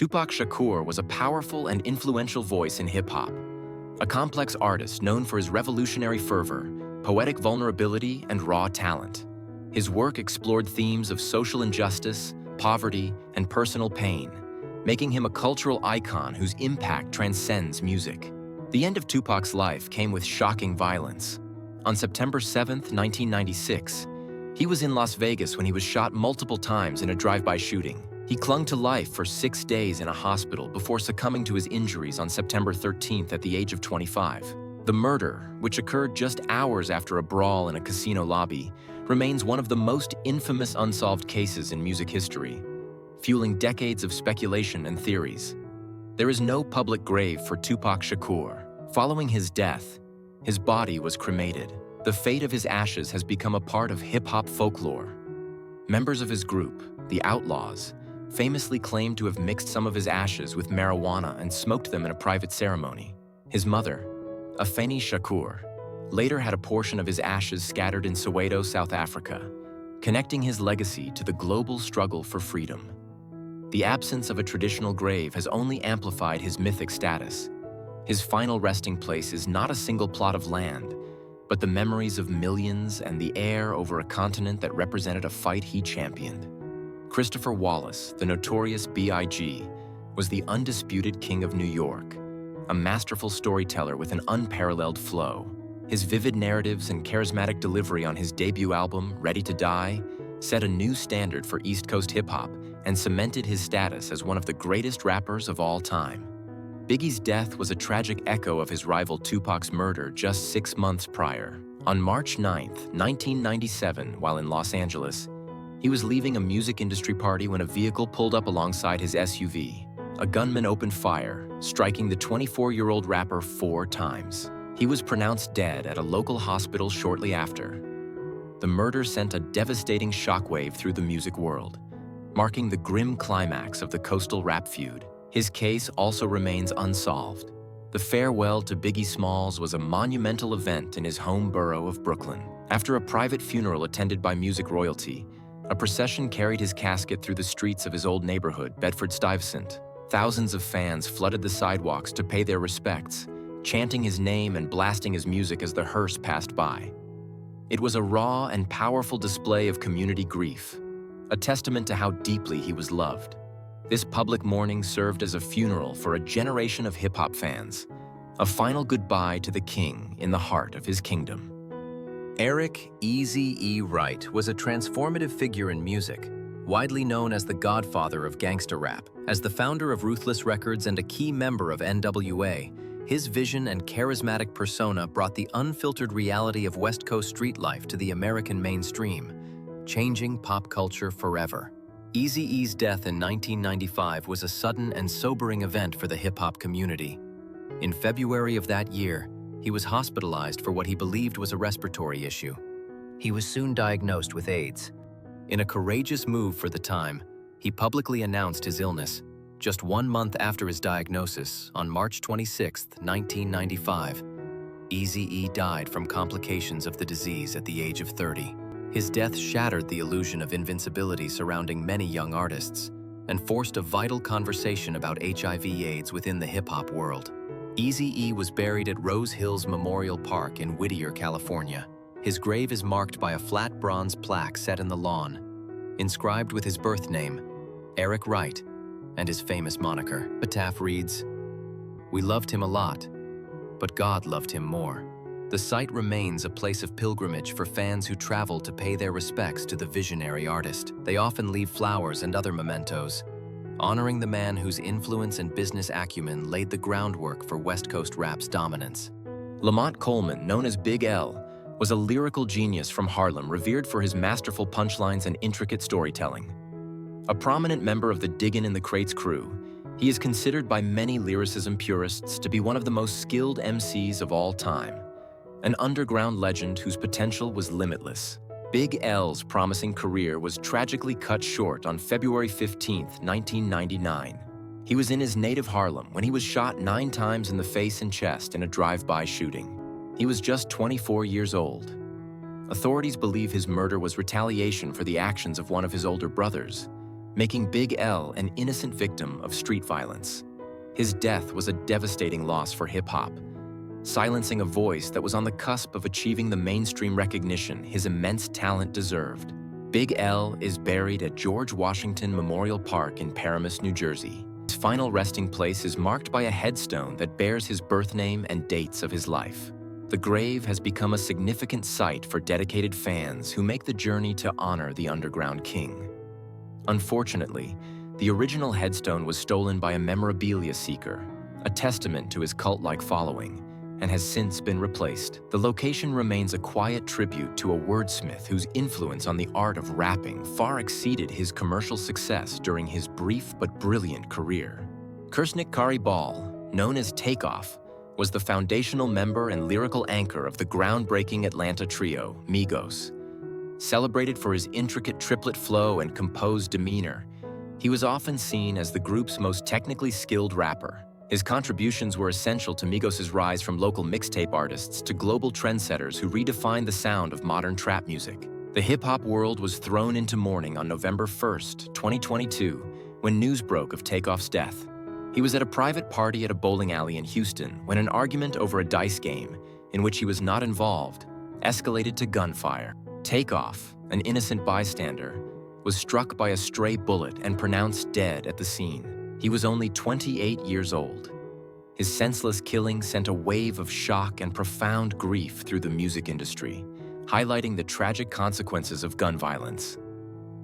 Tupac Shakur was a powerful and influential voice in hip-hop, a complex artist known for his revolutionary fervor, poetic vulnerability, and raw talent. His work explored themes of social injustice, poverty, and personal pain, making him a cultural icon whose impact transcends music. The end of Tupac's life came with shocking violence. On September 7, 1996, he was in Las Vegas when he was shot multiple times in a drive-by shooting. He clung to life for 6 days in a hospital before succumbing to his injuries on September 13th at the age of 25. The murder, which occurred just hours after a brawl in a casino lobby, remains one of the most infamous unsolved cases in music history, fueling decades of speculation and theories. There is no public grave for Tupac Shakur. Following his death, his body was cremated. The fate of his ashes has become a part of hip-hop folklore. Members of his group, the Outlaws, famously claimed to have mixed some of his ashes with marijuana and smoked them in a private ceremony. His mother, Afeni Shakur, later had a portion of his ashes scattered in Soweto, South Africa, connecting his legacy to the global struggle for freedom. The absence of a traditional grave has only amplified his mythic status. His final resting place is not a single plot of land, but the memories of millions and the air over a continent that represented a fight he championed. Christopher Wallace, the notorious B.I.G., was the undisputed king of New York, a masterful storyteller with an unparalleled flow. His vivid narratives and charismatic delivery on his debut album, Ready to Die, set a new standard for East Coast hip-hop and cemented his status as one of the greatest rappers of all time. Biggie's death was a tragic echo of his rival Tupac's murder just 6 months prior. On March 9, 1997, while in Los Angeles, he was leaving a music industry party when a vehicle pulled up alongside his SUV. A gunman opened fire, striking the 24-year-old rapper 4 times. He was pronounced dead at a local hospital shortly after. The murder sent a devastating shockwave through the music world, marking the grim climax of the coastal rap feud. His case also remains unsolved. The farewell to Biggie Smalls was a monumental event in his home borough of Brooklyn. After a private funeral attended by music royalty, a procession carried his casket through the streets of his old neighborhood, Bedford-Stuyvesant. Thousands of fans flooded the sidewalks to pay their respects, chanting his name and blasting his music as the hearse passed by. It was a raw and powerful display of community grief, a testament to how deeply he was loved. This public mourning served as a funeral for a generation of hip-hop fans, a final goodbye to the king in the heart of his kingdom. Eric Eazy-E Wright was a transformative figure in music, widely known as the godfather of gangsta rap. As the founder of Ruthless Records and a key member of NWA, his vision and charismatic persona brought the unfiltered reality of West Coast street life to the American mainstream, changing pop culture forever. Eazy-E's death in 1995 was a sudden and sobering event for the hip-hop community. In February of that year, he was hospitalized for what he believed was a respiratory issue. He was soon diagnosed with AIDS. In a courageous move for the time, he publicly announced his illness. Just 1 month after his diagnosis, on March 26, 1995, Eazy-E died from complications of the disease at the age of 30. His death shattered the illusion of invincibility surrounding many young artists and forced a vital conversation about HIV/AIDS within the hip-hop world. Eazy-E was buried at Rose Hills Memorial Park in Whittier, California. His grave is marked by a flat bronze plaque set in the lawn, inscribed with his birth name, Eric Wright, and his famous moniker. The epitaph reads, "We loved him a lot, but God loved him more." The site remains a place of pilgrimage for fans who travel to pay their respects to the visionary artist. They often leave flowers and other mementos, honoring the man whose influence and business acumen laid the groundwork for West Coast rap's dominance. Lamont Coleman, known as Big L, was a lyrical genius from Harlem revered for his masterful punchlines and intricate storytelling. A prominent member of the Diggin' in the Crates crew, he is considered by many lyricism purists to be one of the most skilled MCs of all time, an underground legend whose potential was limitless. Big L's promising career was tragically cut short on February 15, 1999. He was in his native Harlem when he was shot 9 times in the face and chest in a drive-by shooting. He was just 24 years old. Authorities believe his murder was retaliation for the actions of one of his older brothers, making Big L an innocent victim of street violence. His death was a devastating loss for hip-hop, silencing a voice that was on the cusp of achieving the mainstream recognition his immense talent deserved. Big L is buried at George Washington Memorial Park in Paramus, New Jersey. His final resting place is marked by a headstone that bears his birth name and dates of his life. The grave has become a significant site for dedicated fans who make the journey to honor the underground king. Unfortunately, the original headstone was stolen by a memorabilia seeker, a testament to his cult-like following, and has since been replaced. The location remains a quiet tribute to a wordsmith whose influence on the art of rapping far exceeded his commercial success during his brief but brilliant career. Kirsnick Kari Ball, known as Takeoff, was the foundational member and lyrical anchor of the groundbreaking Atlanta trio, Migos. Celebrated for his intricate triplet flow and composed demeanor, he was often seen as the group's most technically skilled rapper. His contributions were essential to Migos' rise from local mixtape artists to global trendsetters who redefined the sound of modern trap music. The hip-hop world was thrown into mourning on November 1st, 2022, when news broke of Takeoff's death. He was at a private party at a bowling alley in Houston when an argument over a dice game, in which he was not involved, escalated to gunfire. Takeoff, an innocent bystander, was struck by a stray bullet and pronounced dead at the scene. He was only 28 years old. His senseless killing sent a wave of shock and profound grief through the music industry, highlighting the tragic consequences of gun violence.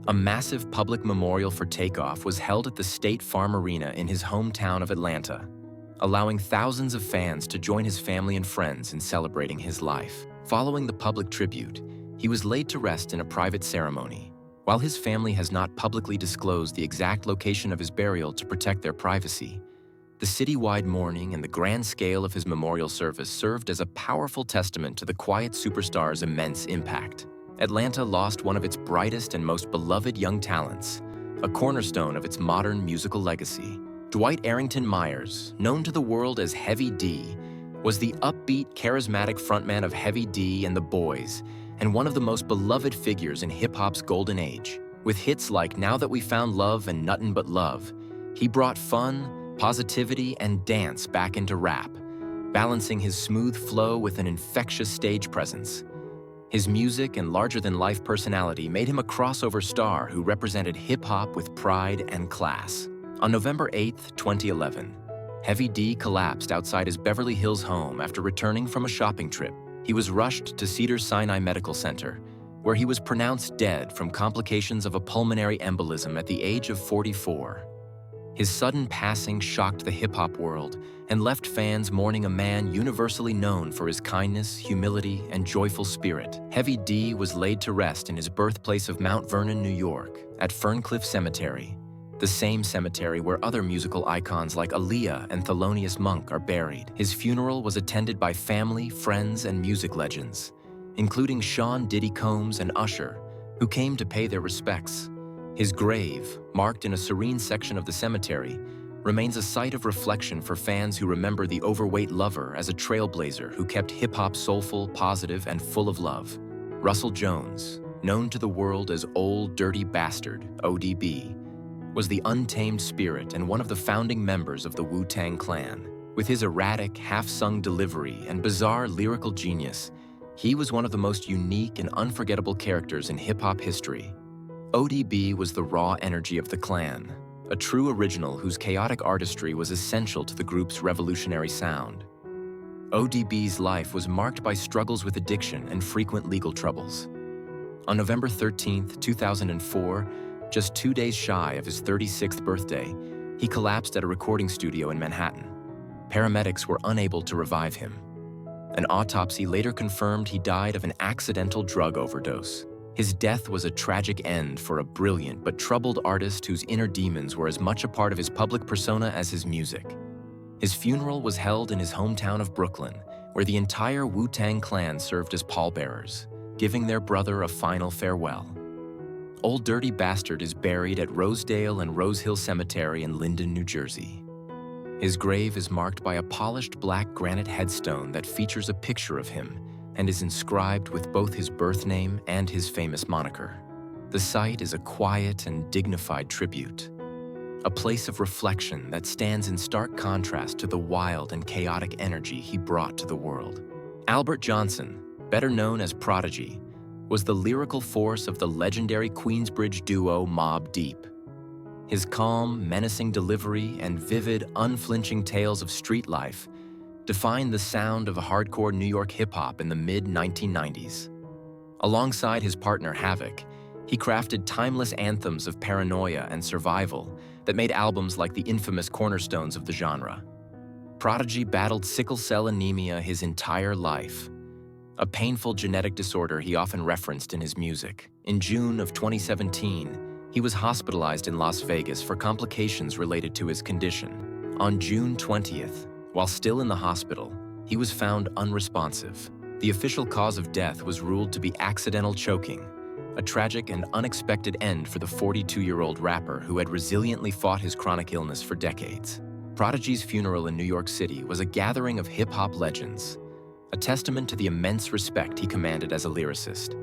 A massive public memorial for Takeoff was held at the State Farm Arena in his hometown of Atlanta, allowing thousands of fans to join his family and friends in celebrating his life. Following the public tribute, he was laid to rest in a private ceremony. While his family has not publicly disclosed the exact location of his burial to protect their privacy, the citywide mourning and the grand scale of his memorial service served as a powerful testament to the quiet superstar's immense impact. Atlanta lost one of its brightest and most beloved young talents, a cornerstone of its modern musical legacy. Dwight Arrington Myers, known to the world as Heavy D, was the upbeat, charismatic frontman of Heavy D and the Boys, and one of the most beloved figures in hip-hop's golden age. With hits like Now That We Found Love and Nuttin' But Love, he brought fun, positivity, and dance back into rap, balancing his smooth flow with an infectious stage presence. His music and larger-than-life personality made him a crossover star who represented hip-hop with pride and class. On November 8, 2011, Heavy D collapsed outside his Beverly Hills home after returning from a shopping trip. He was rushed to Cedars-Sinai Medical Center, where he was pronounced dead from complications of a pulmonary embolism at the age of 44. His sudden passing shocked the hip-hop world and left fans mourning a man universally known for his kindness, humility, and joyful spirit. Heavy D was laid to rest in his birthplace of Mount Vernon, New York, at Ferncliff Cemetery, the same cemetery where other musical icons like Aaliyah and Thelonious Monk are buried. His funeral was attended by family, friends, and music legends, including Sean Diddy Combs and Usher, who came to pay their respects. His grave, marked in a serene section of the cemetery, remains a site of reflection for fans who remember the overweight lover as a trailblazer who kept hip-hop soulful, positive, and full of love. Russell Jones, known to the world as Old Dirty Bastard, ODB, was the untamed spirit and one of the founding members of the Wu-Tang Clan. With his erratic, half-sung delivery and bizarre lyrical genius, he was one of the most unique and unforgettable characters in hip-hop history. ODB was the raw energy of the Clan, a true original whose chaotic artistry was essential to the group's revolutionary sound. ODB's life was marked by struggles with addiction and frequent legal troubles. On November 13, 2004, just 2 days shy of his 36th birthday, he collapsed at a recording studio in Manhattan. Paramedics were unable to revive him. An autopsy later confirmed he died of an accidental drug overdose. His death was a tragic end for a brilliant but troubled artist whose inner demons were as much a part of his public persona as his music. His funeral was held in his hometown of Brooklyn, where the entire Wu-Tang Clan served as pallbearers, giving their brother a final farewell. Old Dirty Bastard is buried at Rosedale and Rose Hill Cemetery in Linden, New Jersey. His grave is marked by a polished black granite headstone that features a picture of him and is inscribed with both his birth name and his famous moniker. The The site is a quiet and dignified tribute, a place of reflection that stands in stark contrast to the wild and chaotic energy he brought to the world. Albert Johnson, better known as Prodigy, was the lyrical force of the legendary Queensbridge duo Mobb Deep. His calm, menacing delivery and vivid, unflinching tales of street life defined the sound of hardcore New York hip-hop in the mid-1990s. Alongside his partner Havoc, he crafted timeless anthems of paranoia and survival that made albums like the infamous cornerstones of the genre. Prodigy battled sickle cell anemia his entire life, a painful genetic disorder he often referenced in his music. In June of 2017, he was hospitalized in Las Vegas for complications related to his condition. On June 20th, while still in the hospital, he was found unresponsive. The official cause of death was ruled to be accidental choking, a tragic and unexpected end for the 42-year-old rapper who had resiliently fought his chronic illness for decades. Prodigy's funeral in New York City was a gathering of hip-hop legends, a testament to the immense respect he commanded as a lyricist.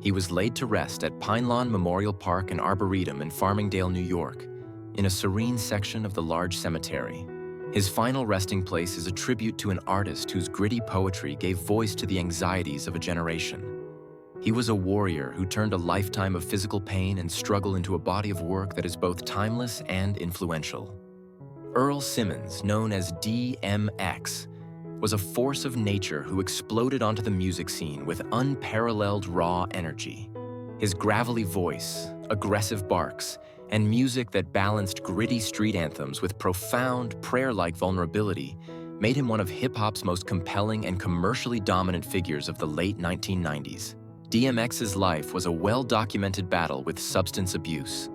He was laid to rest at Pinelawn Memorial Park and Arboretum in Farmingdale, New York, in a serene section of the large cemetery. His final resting place is a tribute to an artist whose gritty poetry gave voice to the anxieties of a generation. He was a warrior who turned a lifetime of physical pain and struggle into a body of work that is both timeless and influential. Earl Simmons, known as DMX, was a force of nature who exploded onto the music scene with unparalleled raw energy. His gravelly voice, aggressive barks, and music that balanced gritty street anthems with profound, prayer-like vulnerability made him one of hip-hop's most compelling and commercially dominant figures of the late 1990s. DMX's life was a well-documented battle with substance abuse.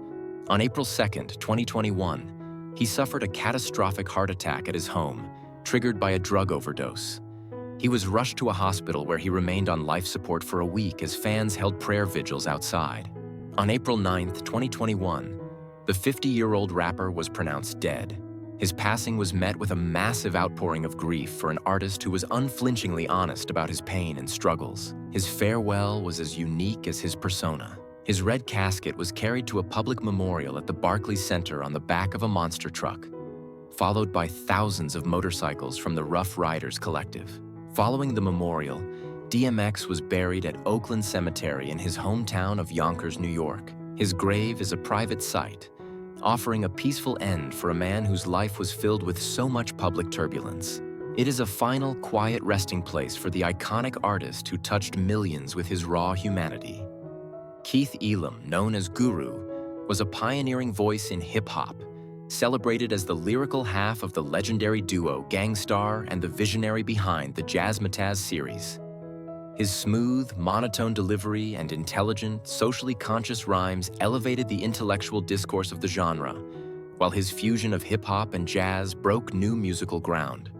On April 2, 2021, he suffered a catastrophic heart attack at his home, triggered by a drug overdose. He was rushed to a hospital where he remained on life support for a week as fans held prayer vigils outside. On April 9, 2021, the 50-year-old rapper was pronounced dead. His passing was met with a massive outpouring of grief for an artist who was unflinchingly honest about his pain and struggles. His farewell was as unique as his persona. His red casket was carried to a public memorial at the Barclays Center on the back of a monster truck, followed by thousands of motorcycles from the Rough Riders Collective. Following the memorial, DMX was buried at Oakland Cemetery in his hometown of Yonkers, New York. His grave is a private site, offering a peaceful end for a man whose life was filled with so much public turbulence. It is a final, quiet resting place for the iconic artist who touched millions with his raw humanity. Keith Elam, known as Guru, was a pioneering voice in hip-hop, celebrated as the lyrical half of the legendary duo Gang Starr and the visionary behind the Jazzmatazz series. His smooth, monotone delivery and intelligent, socially conscious rhymes elevated the intellectual discourse of the genre, while his fusion of hip-hop and jazz broke new musical ground.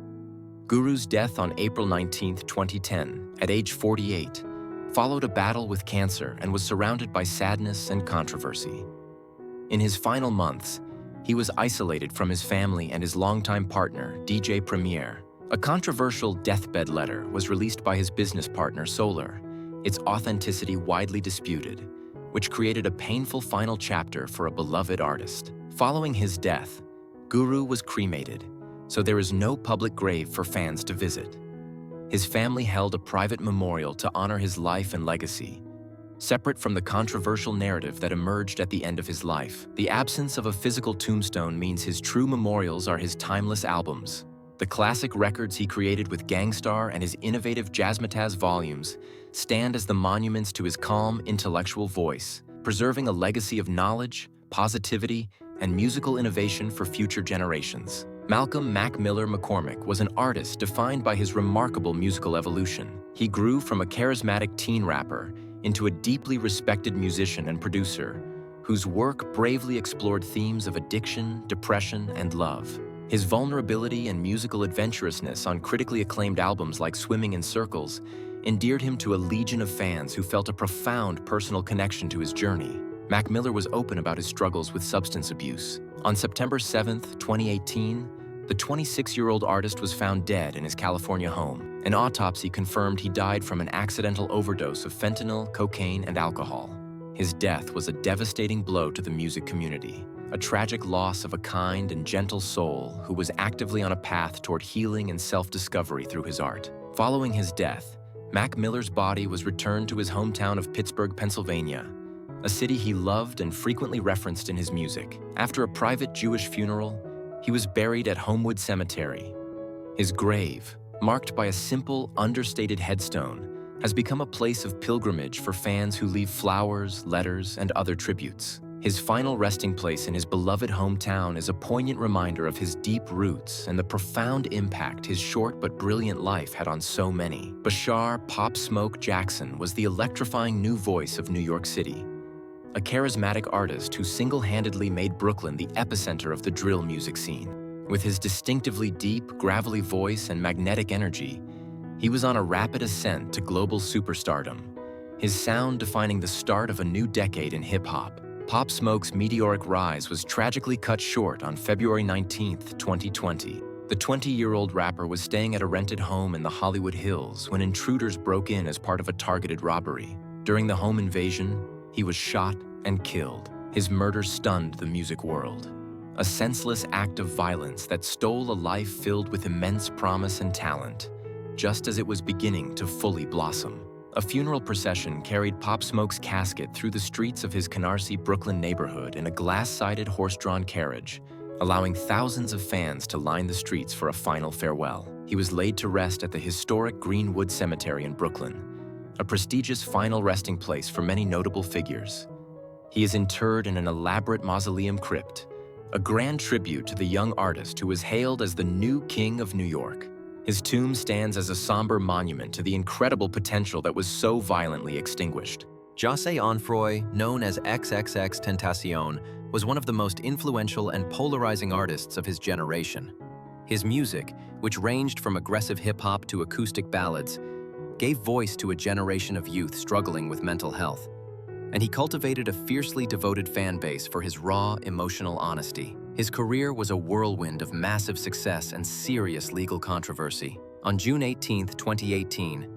Guru's death on April 19, 2010, at age 48, followed a battle with cancer and was surrounded by sadness and controversy. In his final months, he was isolated from his family and his longtime partner, DJ Premier. A controversial deathbed letter was released by his business partner, Solar, its authenticity widely disputed, which created a painful final chapter for a beloved artist. Following his death, Guru was cremated, so there is no public grave for fans to visit. His family held a private memorial to honor his life and legacy, separate from the controversial narrative that emerged at the end of his life. The absence of a physical tombstone means his true memorials are his timeless albums. The classic records he created with Gang Starr and his innovative Jazzmatazz volumes stand as the monuments to his calm, intellectual voice, preserving a legacy of knowledge, positivity, and musical innovation for future generations. Malcolm "Mac" Miller McCormick was an artist defined by his remarkable musical evolution. He grew from a charismatic teen rapper into a deeply respected musician and producer whose work bravely explored themes of addiction, depression, and love. His vulnerability and musical adventurousness on critically acclaimed albums like Swimming in Circles endeared him to a legion of fans who felt a profound personal connection to his journey. Mac Miller was open about his struggles with substance abuse. On September 7, 2018, the 26-year-old artist was found dead in his California home. An autopsy confirmed he died from an accidental overdose of fentanyl, cocaine, and alcohol. His death was a devastating blow to the music community, a tragic loss of a kind and gentle soul who was actively on a path toward healing and self-discovery through his art. Following his death, Mac Miller's body was returned to his hometown of Pittsburgh, Pennsylvania, a city he loved and frequently referenced in his music. After a private Jewish funeral, he was buried at Homewood Cemetery. His grave, marked by a simple, understated headstone, has become a place of pilgrimage for fans who leave flowers, letters, and other tributes. His final resting place in his beloved hometown is a poignant reminder of his deep roots and the profound impact his short but brilliant life had on so many. Bashar "Pop Smoke" Jackson was the electrifying new voice of New York City, a charismatic artist who single-handedly made Brooklyn the epicenter of the drill music scene. With his distinctively deep, gravelly voice and magnetic energy, he was on a rapid ascent to global superstardom, his sound defining the start of a new decade in hip-hop. Pop Smoke's meteoric rise was tragically cut short on February 19, 2020. The 20-year-old rapper was staying at a rented home in the Hollywood Hills when intruders broke in as part of a targeted robbery. During the home invasion, he was shot and killed. His murder stunned the music world, a senseless act of violence that stole a life filled with immense promise and talent, just as it was beginning to fully blossom. A funeral procession carried Pop Smoke's casket through the streets of his Canarsie, Brooklyn neighborhood in a glass-sided horse-drawn carriage, allowing thousands of fans to line the streets for a final farewell. He was laid to rest at the historic Greenwood Cemetery in Brooklyn, a prestigious final resting place for many notable figures. He is interred in an elaborate mausoleum crypt, a grand tribute to the young artist who was hailed as the new king of New York. His tomb stands as a somber monument to the incredible potential that was so violently extinguished. José Onfroy, known as XXX Tentacion, was one of the most influential and polarizing artists of his generation. His music, which ranged from aggressive hip-hop to acoustic ballads, gave voice to a generation of youth struggling with mental health, and he cultivated a fiercely devoted fan base for his raw, emotional honesty. His career was a whirlwind of massive success and serious legal controversy. On June 18, 2018,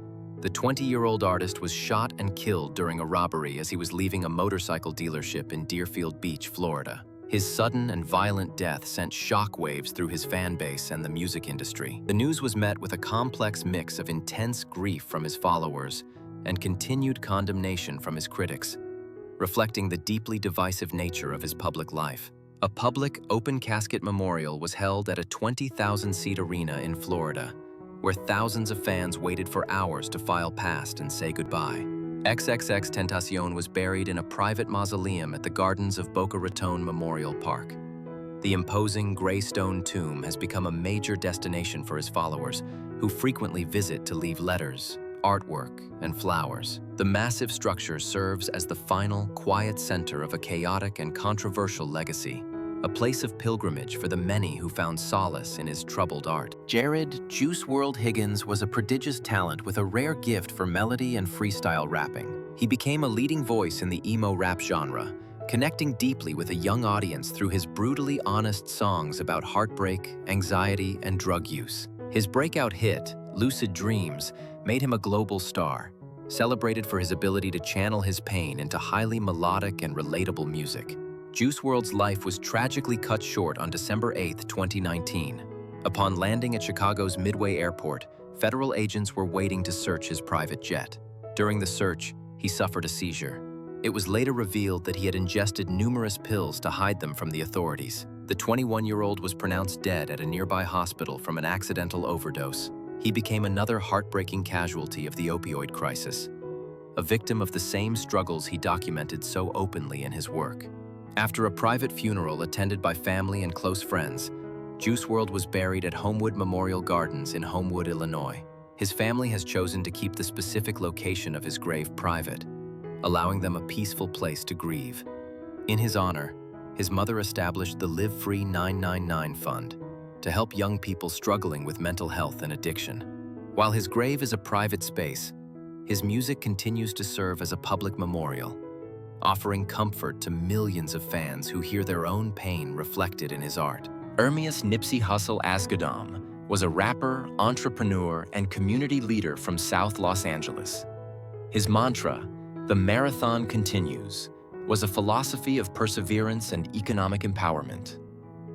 the 20-year-old artist was shot and killed during a robbery as he was leaving a motorcycle dealership in Deerfield Beach, Florida. His sudden and violent death sent shockwaves through his fan base and the music industry. The news was met with a complex mix of intense grief from his followers and continued condemnation from his critics, reflecting the deeply divisive nature of his public life. A public open-casket memorial was held at a 20,000-seat arena in Florida, where thousands of fans waited for hours to file past and say goodbye. XXX Tentacion was buried in a private mausoleum at the Gardens of Boca Raton Memorial Park. The imposing gray stone tomb has become a major destination for his followers, who frequently visit to leave letters, artwork, and flowers. The massive structure serves as the final, quiet center of a chaotic and controversial legacy, a place of pilgrimage for the many who found solace in his troubled art. Jared "Juice WRLD" Higgins was a prodigious talent with a rare gift for melody and freestyle rapping. He became a leading voice in the emo rap genre, connecting deeply with a young audience through his brutally honest songs about heartbreak, anxiety, and drug use. His breakout hit, "Lucid Dreams," made him a global star, celebrated for his ability to channel his pain into highly melodic and relatable music. Juice WRLD's life was tragically cut short on December 8, 2019. Upon landing at Chicago's Midway Airport, federal agents were waiting to search his private jet. During the search, he suffered a seizure. It was later revealed that he had ingested numerous pills to hide them from the authorities. The 21-year-old was pronounced dead at a nearby hospital from an accidental overdose. He became another heartbreaking casualty of the opioid crisis, a victim of the same struggles he documented so openly in his work. After a private funeral attended by family and close friends, Juice WRLD was buried at Homewood Memorial Gardens in Homewood, Illinois. His family has chosen to keep the specific location of his grave private, allowing them a peaceful place to grieve. In his honor, his mother established the Live Free 999 Fund to help young people struggling with mental health and addiction. While his grave is a private space, his music continues to serve as a public memorial, offering comfort to millions of fans who hear their own pain reflected in his art. Ermias Nipsey Hussle Asghedom was a rapper, entrepreneur, and community leader from South Los Angeles. His mantra, The Marathon Continues was a philosophy of perseverance and economic empowerment.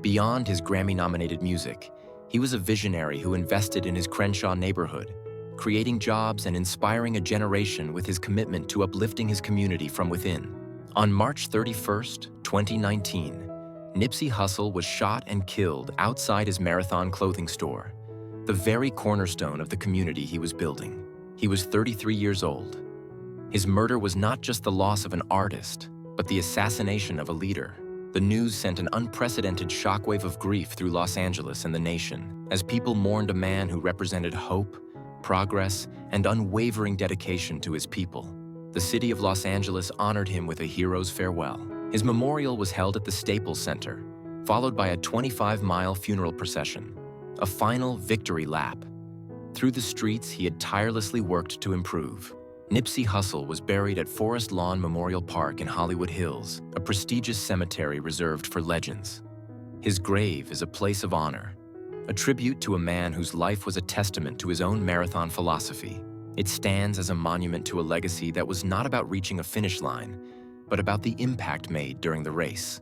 Beyond his Grammy-nominated music, he was a visionary who invested in his Crenshaw neighborhood, creating jobs and inspiring a generation with his commitment to uplifting his community from within. On March 31st, 2019, Nipsey Hussle was shot and killed outside his Marathon clothing store, the very cornerstone of the community he was building. He was 33 years old. His murder was not just the loss of an artist, but the assassination of a leader. The news sent an unprecedented shockwave of grief through Los Angeles and the nation, as people mourned a man who represented hope, progress, and unwavering dedication to his people. The city of Los Angeles honored him with a hero's farewell. His memorial was held at the Staples Center, followed by a 25-mile funeral procession, a final victory lap. Through the streets he had tirelessly worked to improve. Nipsey Hussle was buried at Forest Lawn Memorial Park in Hollywood Hills, a prestigious cemetery reserved for legends. His grave is a place of honor, a tribute to a man whose life was a testament to his own marathon philosophy. It stands as a monument to a legacy that was not about reaching a finish line, but about the impact made during the race.